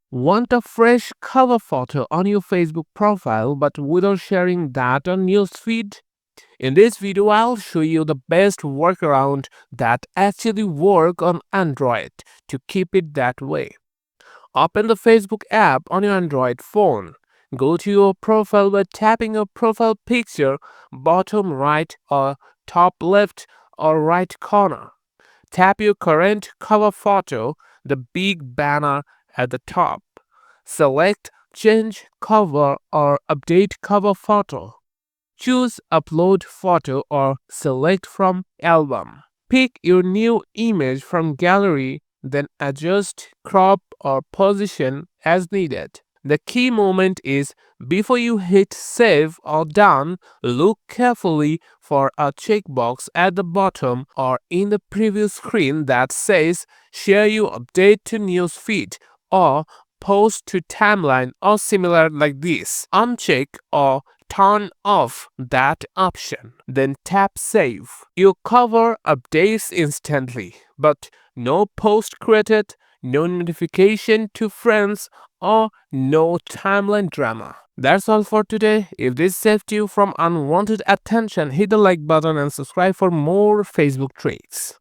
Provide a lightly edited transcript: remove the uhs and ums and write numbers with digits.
Want a fresh cover photo on your Facebook profile but without sharing that on newsfeed? In this video, I'll show you the best workaround that actually work on Android to keep it that way. Open the Facebook app on your Android phone. Go to your profile by tapping your profile picture, bottom right or top left or right corner. Tap your current cover photo, the big banner at the top. Select Change Cover or Update Cover Photo. Choose Upload Photo or select from Album. Pick your new image from gallery, then adjust, crop, or position as needed. The key moment is before you hit save or done, look carefully for a checkbox at the bottom or in the preview screen that says share your update to newsfeed or post to timeline or similar like this. Uncheck or turn off that option. Then tap save. Your cover updates instantly, but no post created, no notification to friends, or no timeline drama. That's all for today. If this saved you from unwanted attention, hit the like button and subscribe for more Facebook tricks.